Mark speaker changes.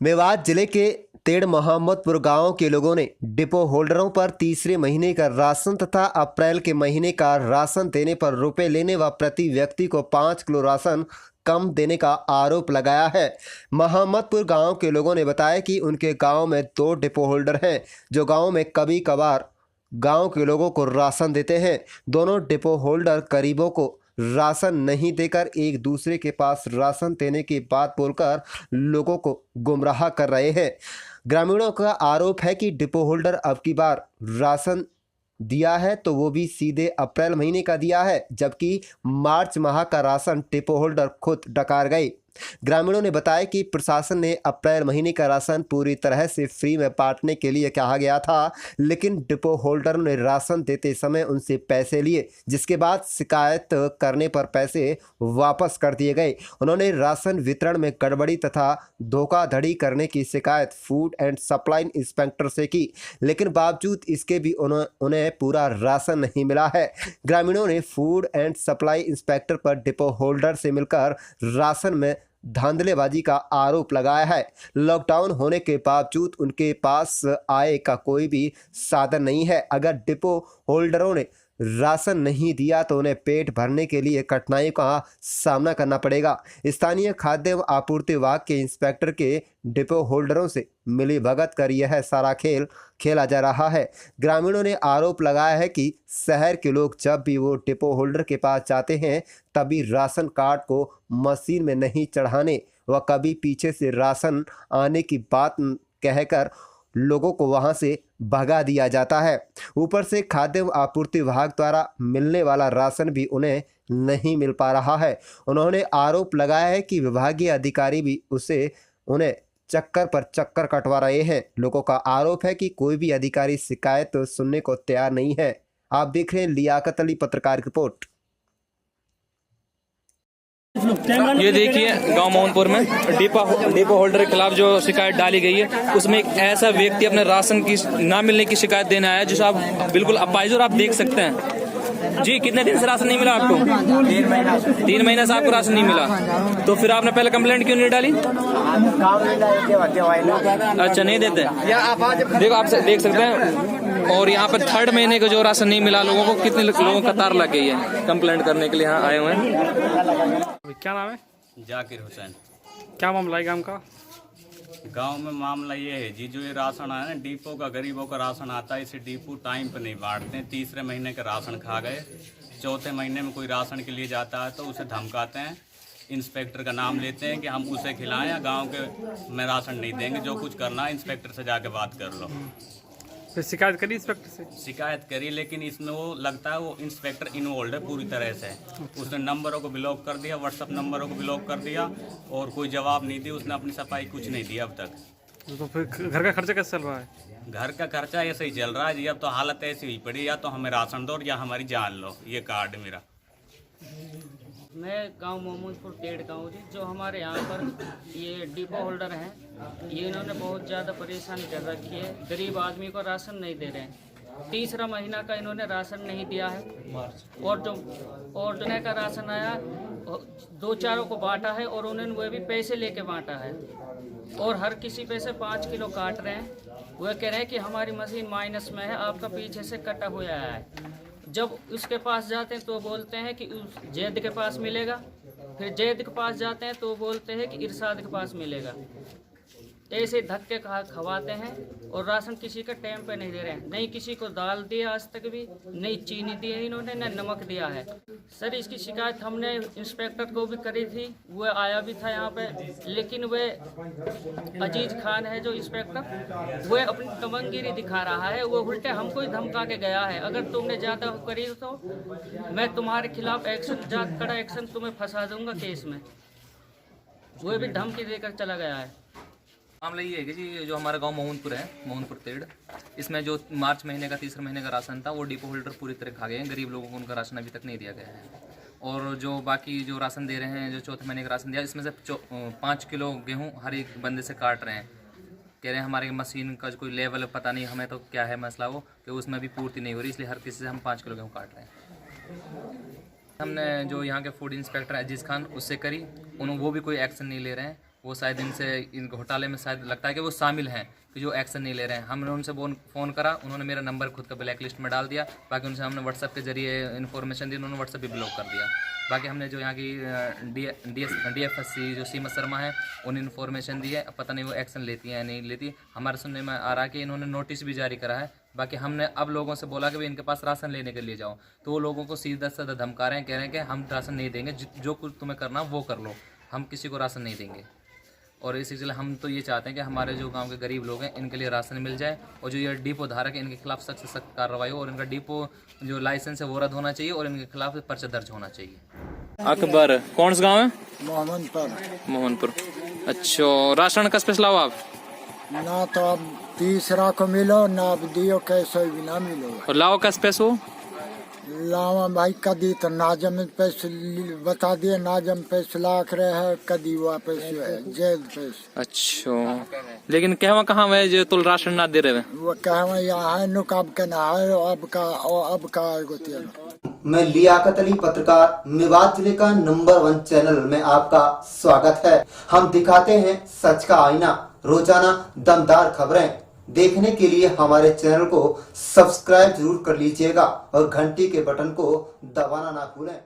Speaker 1: मेवात जिले के तेड़ मोहम्मदपुर गांव के लोगों ने डिपो होल्डरों पर तीसरे महीने का राशन तथा अप्रैल के महीने का राशन देने पर रुपए लेने व प्रति व्यक्ति को 5 किलो राशन कम देने का आरोप लगाया है। मोहम्मदपुर गांव के लोगों ने बताया कि उनके गांव में 2 डिपो होल्डर हैं जो गांव में कभी कभार गांव के लोगों को राशन देते हैं। दोनों डिपो होल्डर गरीबों को राशन नहीं देकर एक दूसरे के पास राशन देने की बात बोलकर लोगों को गुमराह कर रहे हैं। ग्रामीणों का आरोप है कि डिपो होल्डर अब की बार राशन दिया है तो वो भी सीधे अप्रैल महीने का दिया है, जबकि मार्च माह का राशन डिपो होल्डर खुद डकार गए। ग्रामीणों ने बताया कि प्रशासन ने अप्रैल महीने का राशन पूरी तरह से फ्री में बांटने के लिए कहा गया था, लेकिन डिपो होल्डर ने राशन देते समय उनसे पैसे लिए, जिसके बाद शिकायत करने पर पैसे वापस कर दिए गए। उन्होंने राशन वितरण में गड़बड़ी तथा धोखाधड़ी करने की शिकायत फूड एंड सप्लाई इंस्पेक्टर से की, लेकिन बावजूद इसके भी उन्हें पूरा राशन नहीं मिला है। ग्रामीणों ने फूड एंड सप्लाई इंस्पेक्टर पर डिपो होल्डर से मिलकर राशन में धांधलेबाजी का आरोप लगाया है। लॉकडाउन होने के बावजूद उनके पास आय का कोई भी साधन नहीं है। अगर डिपो होल्डरों ने राशन नहीं दिया तो उन्हें पेट भरने के लिए कठिनाइयों का सामना करना पड़ेगा। स्थानीय खाद्य एवं आपूर्ति विभाग के इंस्पेक्टर के डिपो होल्डरों से मिली भगत कर यह सारा खेल खेला जा रहा है। ग्रामीणों ने आरोप लगाया है कि शहर के लोग जब भी वो डिपो होल्डर के पास जाते हैं तभी राशन कार्ड को मशीन में नहीं चढ़ाने व कभी पीछे से राशन आने की बात कहकर लोगों को वहां से भगा दिया जाता है। ऊपर से खाद्य एवं आपूर्ति विभाग द्वारा मिलने वाला राशन भी उन्हें नहीं मिल पा रहा है। उन्होंने आरोप लगाया है कि विभागीय अधिकारी भी उन्हें चक्कर पर चक्कर कटवा रहे हैं। लोगों का आरोप है कि कोई भी अधिकारी शिकायत सुनने को तैयार नहीं है। आप देख रहे हैं लियाकत अली पत्रकार रिपोर्ट।
Speaker 2: ये देखिए गांव मोहनपुर में डिपो होल्डर के खिलाफ जो शिकायत डाली गई है उसमें एक ऐसा व्यक्ति अपने राशन की ना मिलने की शिकायत देने आया जिसे आप बिल्कुल अपाहिज और आप देख सकते हैं। जी, कितने दिन से राशन नहीं मिला आपको? 3 महीने से आपको राशन नहीं मिला, तो फिर आपने पहले कंप्लेंट क्यों नहीं डाली? अच्छा, नहीं देते। देखो, आप देख सकते हैं। और यहाँ पर 3rd महीने का जो राशन नहीं मिला लोगों को, कितने लोगों का कतार लग गई है कंप्लेंट करने के लिए यहाँ आए हुए हैं।
Speaker 3: क्या नाम है?
Speaker 4: जाकिर हुसैन।
Speaker 3: क्या मामला है गांव का?
Speaker 4: गांव में मामला ये है जी, जो ये राशन आया ना डिपो का, गरीबों का राशन आता है, इसे डिपो टाइम पे नहीं बांटते हैं। तीसरे महीने का राशन खा गए, चौथे महीने में कोई राशन के लिए जाता है तो उसे धमकाते हैं, इंस्पेक्टर का नाम लेते हैं कि हम उसे खिलाएं या गांव के में राशन नहीं देंगे, जो कुछ करना है इंस्पेक्टर से जाके बात कर लो।
Speaker 3: फिर शिकायत करी इंस्पेक्टर से?
Speaker 4: शिकायत करी, लेकिन इसमें वो लगता है वो इंस्पेक्टर इन्वॉल्व है पूरी तरह से। उसने नंबरों को ब्लॉक कर दिया, व्हाट्सअप नंबरों को ब्लॉक कर दिया और कोई जवाब नहीं दिया। उसने अपनी सफाई कुछ नहीं दिया अब तक।
Speaker 3: तो फिर घर का खर्चा कैसे चल रहा है?
Speaker 4: घर का खर्चा ऐसे ही चल रहा है जी। अब तो हालत ऐसी हुई पड़ी, या तो हमें राशन दो या हमारी जान लो। ये कार्ड मेरा।
Speaker 5: मैं गांव मोहम्मदपुर टेड़ गाँव जी, जो हमारे यहाँ पर ये डिपो होल्डर हैं, ये इन्होंने बहुत ज़्यादा परेशानी कर रखी है। गरीब आदमी को राशन नहीं दे रहे हैं। तीसरा महीना का इन्होंने राशन नहीं दिया है और जो नए का राशन आया 2-4 को बांटा है और उन्होंने वो भी पैसे लेके बांटा है और हर किसी पे से 5 किलो काट रहे हैं। वह कह रहे हैं कि हमारी मशीन माइनस में है, आपका पीछे से कटा हुआ है। जब उसके पास जाते हैं तो बोलते हैं कि उस जैद के पास मिलेगा, फिर जैद के पास जाते हैं तो बोलते हैं कि इरशाद के पास मिलेगा। ऐसे धक्के खवाते हैं और राशन किसी का टाइम पे नहीं दे रहे हैं। नहीं किसी को दाल दिया आज तक भी, नहीं चीनी दी है इन्होंने, न नमक दिया है। सर, इसकी शिकायत हमने इंस्पेक्टर को भी करी थी, वह आया भी था यहाँ पे, लेकिन वह अजीज खान है जो इंस्पेक्टर, वह अपनी कमंगिरी दिखा रहा है। वो उल्टे हमको ही धमका के गया है, अगर तुमने ज़्यादा करी तो मैं तुम्हारे खिलाफ कड़ा एक्शन तुम्हें फंसा दूंगा केस में। वह भी धमकी देकर चला गया है।
Speaker 2: मामला ये है कि जी, जो हमारा गांव मोहनपुर है, मोहनपुर तेड़, इसमें जो मार्च महीने का तीसरे महीने का राशन था वो डिपो होल्डर पूरी तरह खा गए हैं। गरीब लोगों को उनका राशन अभी तक नहीं दिया गया है। और जो बाकी जो राशन दे रहे हैं, जो चौथे महीने का राशन दिया, इसमें से 5 किलो गेहूँ हर एक बंदे से काट रहे हैं। कह रहे हैं हमारे मशीन का कोई लेवल पता नहीं, हमें तो क्या है मसला वो कि उसमें भी पूर्ति नहीं हो रही, इसलिए हर किसी से हम 5 किलो गेहूँ काट रहे हैं। हमने जो यहाँ के फूड इंस्पेक्टर अजीज़ खान उससे करी, वो भी कोई एक्शन नहीं ले रहे हैं। वो शायद इनसे इन घोटाले में शायद लगता है कि वो शामिल हैं, कि जो एक्शन नहीं ले रहे हैं। हमने उनसे फ़ोन करा, उन्होंने मेरा नंबर खुद का ब्लैक लिस्ट में डाल दिया। बाकी उनसे हमने व्हाट्सएप के जरिए इन्फॉर्मेशन दी, उन्होंने व्हाट्सएप भी ब्लॉक कर दिया। बाकी हमने जो यहाँ की DFSC जो सीमा शर्मा है उन इन्फॉर्मेशन दी है, अब पता नहीं वो एक्शन लेती है या नहीं लेती। हमारे सुनने में आ रहा है कि इन्होंने नोटिस भी जारी करा है। बाकी हमने अब लोगों से बोला कि भाई इनके पास राशन लेने के लिए जाओ, तो वो लोगों को सीधा साधा धमका रहे हैं, कह रहे हैं कि हम राशन नहीं देंगे, जो कुछ तुम्हें करना वो कर लो, हम किसी को राशन नहीं देंगे। और इसी सिलसिले हम तो ये चाहते हैं कि हमारे जो गांव के गरीब लोग हैं इनके लिए राशन मिल जाए, और जो ये डिपो धारक है इनके खिलाफ सख्त से सख्त कार्रवाई हो, और इनका डिपो जो लाइसेंस है वो रद्द होना चाहिए, और इनके खिलाफ पर्चा दर्ज होना चाहिए।
Speaker 6: अकबर, कौन सा गांव है?
Speaker 7: मोहनपुर।
Speaker 6: अच्छा, राशन का स्पेशल लाओ आप?
Speaker 7: ना तो अब तीसरा को मिलो, ना अब दियो कैसे भी ना मिलो।
Speaker 6: और लाओ का स्पेस हो?
Speaker 7: लावा भाई कदी तो नाजम पैसे बता दिए, नाजम पैसे लाख रहे हैं, कदी वापस जेल पैसे।
Speaker 6: अच्छा, लेकिन कहवा कहाँ है जो तुल राशन ना दे रहे हैं?
Speaker 7: वो कहवा यहाँ है नुकाब का ना है, अब का गोतिया।
Speaker 1: मैं लियाकत अली पत्रकार, मेवात जिले का नंबर 1 चैनल में आपका स्वागत है। हम दिखाते हैं सच का आईना, रोजाना दमदार खबरें देखने के लिए हमारे चैनल को सब्सक्राइब जरूर कर लीजिएगा और घंटी के बटन को दबाना ना भूलें।